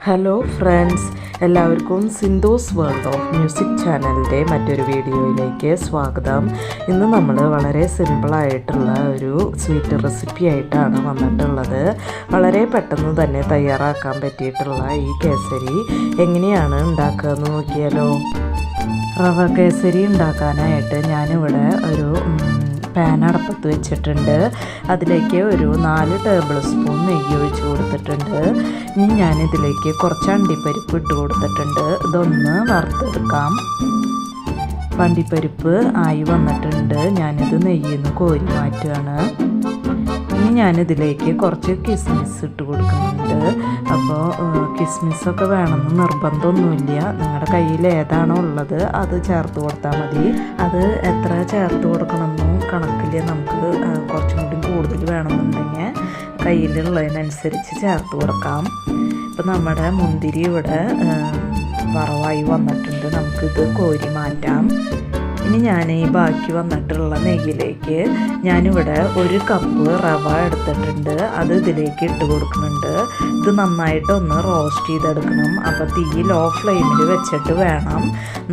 Hello friends, എല്ലാവർക്കും Sindhu's world of music ചാനലിൻ്റെ മറ്റൊരു വീഡിയോയിലേക്ക് സ്വാഗതം. ഇന്ന് നമ്മൾ വളരെ സിമ്പിളായിട്ടുള്ള ഒരു സ്വീറ്റ് റെസിപ്പി ആയിട്ടാണ് വന്നിട്ടുള്ളത്. വളരെ പെട്ടെന്ന് തന്നെ തയ്യാറാക്കാൻ പറ്റിയിട്ടുള്ള ഈ കേസരി എങ്ങനെയാണ് ഉണ്ടാക്കുക എന്ന് നോക്കിയാലോ. റവ കേസരി ഉണ്ടാക്കാനായിട്ട് ഞാനിവിടെ ഒരു പാൻ അടപ്പത്ത് വെച്ചിട്ടുണ്ട്. അതിലേക്ക് ഒരു 4 ടേബിൾ സ്പൂൺ നെയ്യ് ഒഴിച്ച് കൊടുത്തിട്ടുണ്ട്. ഇനി ഞാനിതിലേക്ക് കുറച്ച് അണ്ടിപ്പരിപ്പ് ഇട്ട് കൊടുത്തിട്ടുണ്ട്. ഇതൊന്ന് വറുത്തെടുക്കാം. അണ്ടിപ്പരിപ്പ് ആയി വന്നിട്ടുണ്ട്. ഞാനിത് നെയ്യിൽ നിന്ന് കോരി മാറ്റുകയാണ്. ഇനി ഞാനിതിലേക്ക് കുറച്ച് കിസ്മിസ് ഇട്ട് കൊടുക്കുന്നുണ്ട്. അപ്പോൾ കിസ്മിസൊക്കെ വേണമെന്ന് നിർബന്ധമൊന്നുമില്ല. നിങ്ങളുടെ കയ്യിൽ ഏതാണോ ഉള്ളത് അത് ചേർത്ത് കൊടുത്താൽ മതി. അത് എത്ര ചേർത്ത് കൊടുക്കണമെന്നും കണക്കില്ല. നമുക്ക് കുറച്ചും കൂടി കൂടുതൽ വേണമെന്നുണ്ടെങ്കിൽ കയ്യിലുള്ളതിനനുസരിച്ച് ചേർത്ത് കൊടുക്കാം. ഇപ്പം നമ്മുടെ മുന്തിരി ഇവിടെ വറവായി വന്നിട്ടുണ്ട്. നമുക്കിത് കോരി മാറ്റാം. ഇനി ഞാൻ ഈ ബാക്കി വന്നിട്ടുള്ള നെയ്യിലേക്ക് ഞാനിവിടെ 1 കപ്പ് റവ എടുത്തിട്ടുണ്ട്. അത് ഇതിലേക്ക് ഇട്ട് കൊടുക്കുന്നുണ്ട്. ഇത് നന്നായിട്ടൊന്ന് റോസ്റ്റ് ചെയ്തെടുക്കണം. അപ്പോൾ തീ ലോ ഫ്ലെയിമിൽ വെച്ചിട്ട് വേണം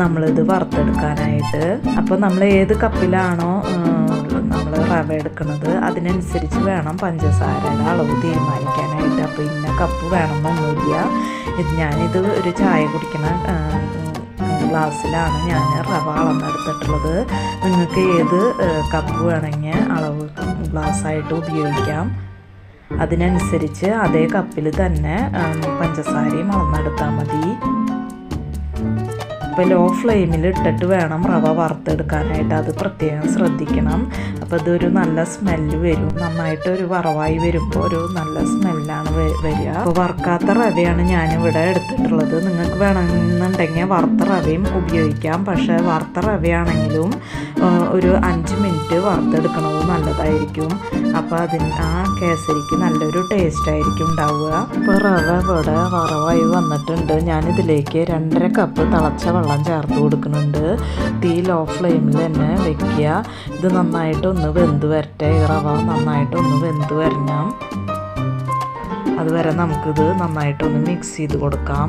നമ്മളിത് വറുത്തെടുക്കാനായിട്ട്. അപ്പോൾ നമ്മൾ ഏത് കപ്പിലാണോ നമ്മൾ റവ എടുക്കുന്നത് അതിനനുസരിച്ച് വേണം പഞ്ചസാരയുടെ അളവ് തീരുമാനിക്കാനായിട്ട്. അപ്പോൾ ഇന്ന കപ്പ് വേണമെന്നൊന്നുമില്ല. ഞാനിത് ഒരു ചായ കുടിക്കണ ഗ്ലാസ്സിലാണ് ഞാൻ റവ അളന്നെടുത്തിട്ടുള്ളത്. നിങ്ങൾക്ക് ഏത് കപ്പ് വേണമെങ്കിൽ അളവ് ഗ്ലാസ്സായിട്ട് ഉപയോഗിക്കാം. അതിനനുസരിച്ച് അതേ കപ്പിൽ തന്നെ പഞ്ചസാരയും അളന്നെടുത്താൽ മതി. അപ്പോൾ ലോ ഫ്ലെയിമിൽ ഇട്ടിട്ട് വേണം റവ വറുത്തെടുക്കാനായിട്ട്. അത് പ്രത്യേകം ശ്രദ്ധിക്കണം. അപ്പോൾ ഇതൊരു നല്ല സ്മെല്ല് വരും. നന്നായിട്ടൊരു വറവായി വരുമ്പോൾ ഒരു നല്ല സ്മെല്ലാണ് വരിക. അപ്പോൾ വറുക്കാത്ത റവയാണ് ഞാനിവിടെ എടുത്തിട്ടുള്ളത്. നിങ്ങൾക്ക് വേണമെന്നുണ്ടെങ്കിൽ വറുത്ത റവയും ഉപയോഗിക്കാം. പക്ഷേ വറുത്ത റവയാണെങ്കിലും ഒരു 5 മിനിറ്റ് വറുത്തെടുക്കണത് നല്ലതായിരിക്കും. അപ്പോൾ ആ കേസരിക്ക് നല്ലൊരു ടേസ്റ്റ് ആയിരിക്കും ഉണ്ടാവുക. ഇപ്പോൾ റവ ഇവിടെ വറവായി വന്നിട്ടുണ്ട്. ഞാനിതിലേക്ക് 2.5 കപ്പ് തിളച്ച വെള്ളം ചേർത്ത് കൊടുക്കുന്നുണ്ട്. തീ ലോ ഫ്ലെയിമിൽ തന്നെ വെക്കുക. ഇത് നന്നായിട്ടൊന്ന് വെന്ത് വരട്ടെ. റവ നന്നായിട്ടൊന്ന് വെന്ത് വരണം. അതുവരെ നമുക്കിത് നന്നായിട്ടൊന്ന് മിക്സ് ചെയ്ത് കൊടുക്കാം.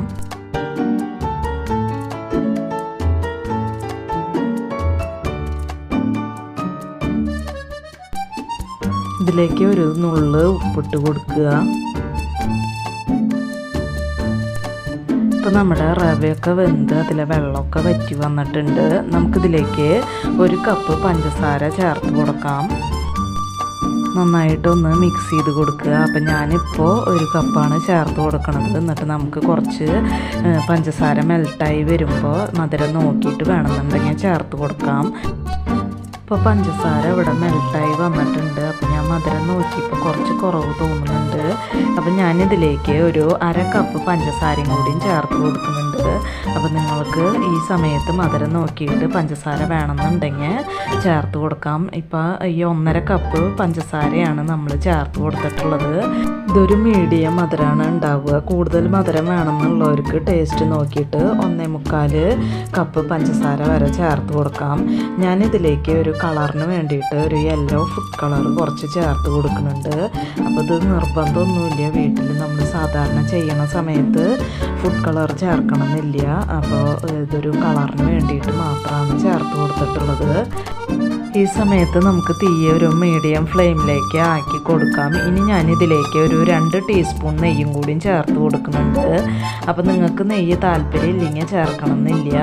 ഇതിലേക്ക് ഒരു നുള്ള് ഉപ്പിട്ട് കൊടുക്കുക. ഇപ്പോൾ നമ്മുടെ റവയൊക്കെ വെന്ത് അതിലെ വെള്ളമൊക്കെ വറ്റി വന്നിട്ടുണ്ട്. നമുക്കിതിലേക്ക് 1 കപ്പ് പഞ്ചസാര ചേർത്ത് കൊടുക്കാം. നന്നായിട്ടൊന്ന് മിക്സ് ചെയ്ത് കൊടുക്കുക. അപ്പം ഞാനിപ്പോൾ 1 കപ്പാണ് ചേർത്ത് കൊടുക്കുന്നത്. എന്നിട്ട് നമുക്ക് കുറച്ച് പഞ്ചസാര മെൽട്ടായി വരുമ്പോൾ മധുരം നോക്കിയിട്ട് വേണമെന്നുണ്ടെങ്കിൽ ചേർത്ത് കൊടുക്കാം. ഇപ്പോൾ പഞ്ചസാര ഇവിടെ മെൽട്ടായി വന്നിട്ടുണ്ട്. അപ്പോൾ ഞാൻ മധുരം നോക്കിയപ്പോൾ കുറച്ച് കുറവ് തോന്നുന്നുണ്ട്. അപ്പം ഞാനിതിലേക്ക് ഒരു 1/2 കപ്പ് പഞ്ചസാരയും കൂടിയും ചേർത്ത് കൊടുക്കുന്നുണ്ട്. അപ്പോൾ നിങ്ങൾക്ക് ഈ സമയത്ത് മധുരം നോക്കിയിട്ട് പഞ്ചസാര വേണമെന്നുണ്ടെങ്കിൽ ചേർത്ത് കൊടുക്കാം. ഇപ്പോൾ ഈ 1.5 കപ്പ് പഞ്ചസാരയാണ് നമ്മൾ ചേർത്ത് കൊടുത്തിട്ടുള്ളത്. ഇതൊരു മീഡിയം മധുരമാണ് ഉണ്ടാവുക. കൂടുതൽ മധുരം വേണമെന്നുള്ളവർക്ക് ടേസ്റ്റ് നോക്കിയിട്ട് 1.25 കപ്പ് പഞ്ചസാര വരെ ചേർത്ത് കൊടുക്കാം. ഞാനിതിലേക്ക് ഒരു കളറിന് വേണ്ടിയിട്ട് ഒരു യെല്ലോ ഫുഡ് കളർ കുറച്ച് ചേർത്ത് കൊടുക്കുന്നുണ്ട്. അപ്പോൾ ഇത് നിർബന്ധമൊന്നുമില്ല. വീട്ടിൽ നമ്മൾ സാധാരണ ചെയ്യണ സമയത്ത് ഫുഡ് കളർ ചേർക്കണമെന്നില്ല. അപ്പോൾ ഇതൊരു കളറിന് വേണ്ടിയിട്ട് മാത്രമാണ് ചേർത്ത് കൊടുത്തിട്ടുള്ളത്. ഈ സമയത്ത് നമുക്ക് തീ ഒരു മീഡിയം ഫ്ലെയിമിലേക്ക് ആക്കി കൊടുക്കാം. ഇനി ഞാനിതിലേക്ക് ഒരു 2 ടീസ്പൂൺ നെയ്യും കൂടിയും ചേർത്ത് കൊടുക്കുന്നുണ്ട്. അപ്പോൾ നിങ്ങൾക്ക് നെയ്യ് താല്പര്യം ഇല്ലെങ്കിൽ ചേർക്കണം എന്നില്ല.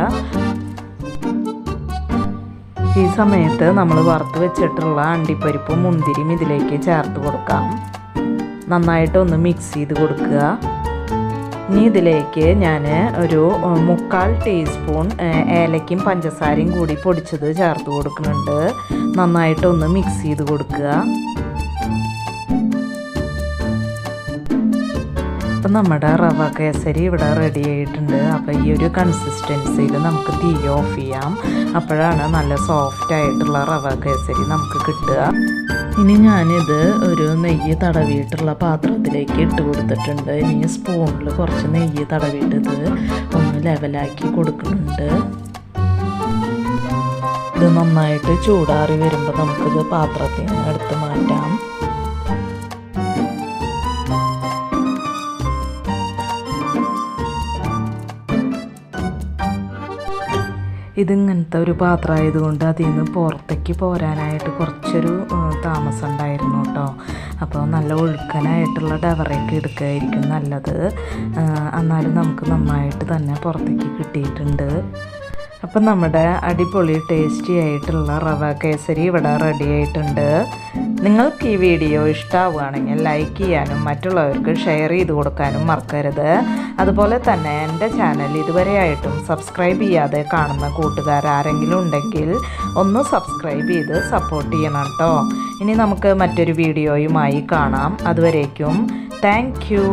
ഈ സമയത്ത് നമ്മൾ വറുത്ത് വെച്ചിട്ടുള്ള അണ്ടിപ്പരിപ്പും മുന്തിരിയും ഇതിലേക്ക് ചേർത്ത് കൊടുക്കാം. നന്നായിട്ടൊന്ന് മിക്സ് ചെയ്ത് കൊടുക്കുക. ഇനി ഇതിലേക്ക് ഞാൻ ഒരു 3/4 ടീസ്പൂൺ ഏലക്കയും പഞ്ചസാരയും കൂടി പൊടിച്ചത് ചേർത്ത് കൊടുക്കുന്നുണ്ട്. നന്നായിട്ടൊന്ന് മിക്സ് ചെയ്ത് കൊടുക്കുക. അപ്പം നമ്മുടെ റവ കേസരി ഇവിടെ റെഡി ആയിട്ടുണ്ട്. അപ്പോൾ ഈ ഒരു കൺസിസ്റ്റൻസിയിൽ നമുക്ക് തീ ഓഫ് ചെയ്യാം. അപ്പോഴാണ് നല്ല സോഫ്റ്റ് ആയിട്ടുള്ള റവ കേസരി നമുക്ക് കിട്ടുക. ഇനി ഞാനിത് ഒരു നെയ്യ് തടവിയിട്ടുള്ള പാത്രത്തിലേക്ക് ഇട്ട് കൊടുത്തിട്ടുണ്ട്. ഇനി സ്പൂണിൽ കുറച്ച് നെയ്യ് തടവിയിട്ടത് ഒന്ന് ലെവലാക്കി കൊടുക്കുന്നുണ്ട്. ഇത് നന്നായിട്ട് ചൂടാറി വരുമ്പോൾ നമുക്കിത് പാത്രത്തിൽ നിന്ന് എടുത്ത് മാറ്റാം. ഇതിങ്ങനത്തെ ഒരു പാത്രമായതുകൊണ്ട് അതിൽ നിന്ന് പുറത്തേക്ക് പോരാനായിട്ട് കുറച്ചൊരു താമസം ഉണ്ടായിരുന്നു കേട്ടോ. അപ്പോൾ നല്ല ഒഴുക്കനായിട്ടുള്ള ഡവറയൊക്കെ എടുക്കുകയായിരിക്കും നല്ലത്. എന്നാലും നമുക്ക് നന്നായിട്ട് തന്നെ പുറത്തേക്ക് കിട്ടിയിട്ടുണ്ട്. അപ്പം നമ്മുടെ അടിപൊളി ടേസ്റ്റി ആയിട്ടുള്ള റവ കേസരി ഇവിടെ റെഡി ആയിട്ടുണ്ട്. നിങ്ങൾക്ക് ഈ വീഡിയോ ഇഷ്ടമാവുകയാണെങ്കിൽ ലൈക്ക് ചെയ്യാനും മറ്റുള്ളവർക്ക് ഷെയർ ചെയ്ത് കൊടുക്കാനും മറക്കരുത്. അതുപോലെ തന്നെ എൻ്റെ ചാനൽ ഇതുവരെയായിട്ടും സബ്സ്ക്രൈബ് ചെയ്യാതെ കാണുന്ന കൂട്ടുകാരാരെങ്കിലും ഉണ്ടെങ്കിൽ ഒന്ന് സബ്സ്ക്രൈബ് ചെയ്ത് സപ്പോർട്ട് ചെയ്യണം കേട്ടോ. ഇനി നമുക്ക് മറ്റൊരു വീഡിയോയുമായി കാണാം. അതുവരേക്കും താങ്ക് യു.